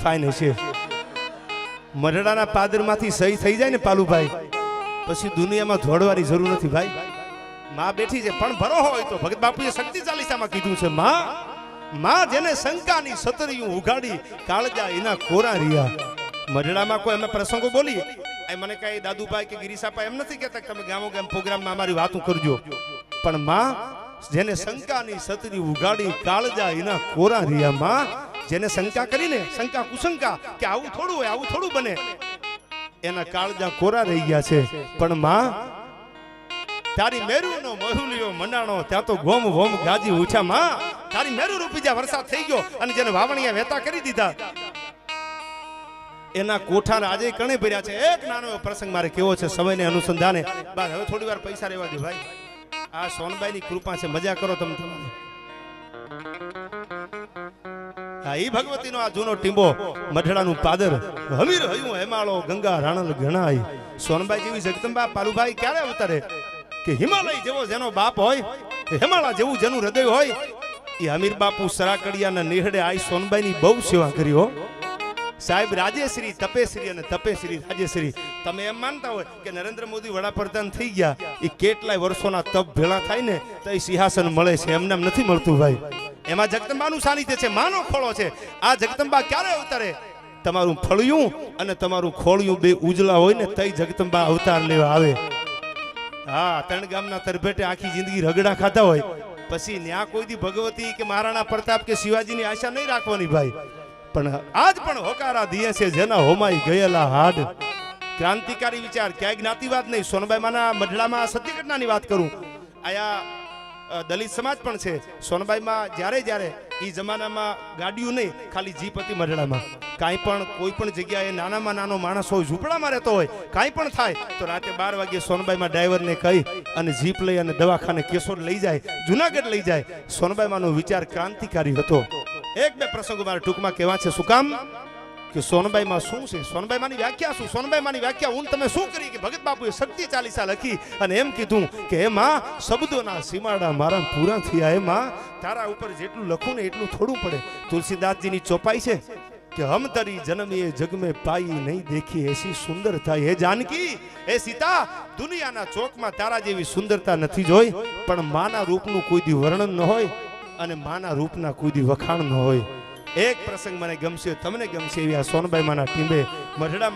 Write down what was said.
fine હશે મરડાના પાદરમાંથી સહી થઈ જાય ને પાલુભાઈ પછી દુનિયામાં દોડવાની જરૂર નથી ભાઈ માં બેઠી છે પણ ભરો હોય તો ભગત બાપુએ શક્તિ ચાલીસામાં કીધું છે માં જેને શંકાની સતરિયું ઉગાડી કાળજા એના કોરા રહ્યા મરડામાં કોઈ અમે પ્રસંગો બોલીએ મને કઈ દાદુભાઈ કે ગિરીસાપા એમ નથી કહેતા કે તમે ગામો ગામ પ્રોગ્રામમાં અમારી વાતો કરજો પણ માં જેને શંકાની સતરી ઉગાડી કાળજા એના કોરા રહ્યા માં જેને શંકા કરીને શંકા કુશંકા કે આવું થોડું હોય આવું થોડું બને એના કાળજા કોરા રહી ગયા છે પણ માં તારી મેરુનો મહુલિયો મંડાણો ત્યાં તો ગોમ ગોમ ગાજી ઉઠ્યા માં તારી મેરુ રૂપી જ્યાં વરસાદ થઈ ગયો અને જેને વાવણીયા વેતા કરી દીધા એના કોઠા આજે કણે ભર્યા છે એક નાનો પ્રસંગ મારે કેવો છે સમયને અનુસંધાને બાદ હવે થોડી વાર પૈસા રહેવા દો ભાઈ આ સોનબાઈની કૃપા છે મજા કરો તમે તમારે ઈ ભગવતીનો આ જૂનો ટીંબો મઢડાનું પાદર હમીર હયું હેમાળો ગંગા રાણલ ગણાય સોનબાઈ જેવી જગદંબા પાલુભાઈ ક્યારે અવતરે કે હિમાલય જેવો જેનો બાપ હોય હેમાળા જેવું જેનું હૃદય હોય એ હમીર બાપુ સરાકડિયાના નિહળે આઈ સોનબાઈની બહુ સેવા કરી હો સાહેબ રાજેશ્રી તપેશ્રી અને તપેશ્રી રાજેશ્રી તમે એમ માનતા હોય કે નરેન્દ્ર મોદી વડાપ્રધાન થઈ ગયા એ કેટલાય વર્ષોના તપ ભેળા થાય ને તો એ સિંહાસન મળે છે એમને એમ નથી મળતું ભાઈ એમાં જગદંબાનું સાનિધ્ય છે માનો ખોળો છે આ જગદંબા ક્યારે અવતરે તમારું ફળિયું અને તમારું ખોળિયું બે ઉજળા હોય ને તઈ જગદંબા અવતાર લેવા આવે હા ત્રણ ગામના તરભેટે આખી જિંદગી રગડા ખાતા હોય પછી ન્યા કોઈ દી ભગવતી કે મહારાણા પ્રતાપ કે શિવાજીની આશા નહીં રાખવાની ભાઈ પણ આજ પણ હોકારા દિયે છે જેના હોમાઈ ગયેલા હાડ ક્રાંતિકારી વિચાર ક્યાંય જ્ઞાતિવાદ નહીં સોનબાઈ માના મઢડામાં સત્ય ઘટનાની વાત કરું આયા દલિત સમાજ પણ છે સોનબાઈમાં જ્યારે એ જમાનામાં ગાડીઓ નહીં ખાલી જીપ હતી મઢડામાં કાંઈ પણ કોઈ પણ જગ્યાએ નાનામાં નાનો માણસ હોય ઝૂંપડામાં રહેતો હોય કાંઈ પણ થાય તો રાતે 12 વાગે સોનબાઈમાં ડ્રાઈવરને કહી અને જીપ લઈ અને દવાખાને કેશોદ લઈ જાય જુનાગઢ લઈ જાય સોનબાઈમાંનો વિચાર ક્રાંતિકારી હતો એક બે પ્રસંગો મારે ટૂંકમાં કહેવા છે શું કામ કે સોનબાઈમાં શું છે સોનબાઈમાંની વ્યાખ્યા શું સોનબાઈમાંની વ્યાખ્યા હું તમે શું કરી કે ભગત બાપુએ શક્તિ ચાલીસા લખી અને એમ કીધું કે એમાં શબ્દોના સીમાડા મારા પૂરા થયા એમાં તારા ઉપર જેટલું લખું ને એટલું થોડું પડે તુલસીદાસજીની ચોપાઈ છે કે હમ તરી જન્મીએ જગ में पाई नहीं देखी ऐसी सुंदरता हे जानकी हे सीता દુનિયાના ચોકમાં તારા જેવી સુંદરતા નથી જોઈ પણ માના રૂપનું કોઈ દી વર્ણન ન હોય અને માના રૂપના કોઈ દી વખાણ ન હોય એક પ્રસંગ મને ગમશે તમને ગમશે એવી આ સોનબાઈ માના ટીંબે મઢડામાં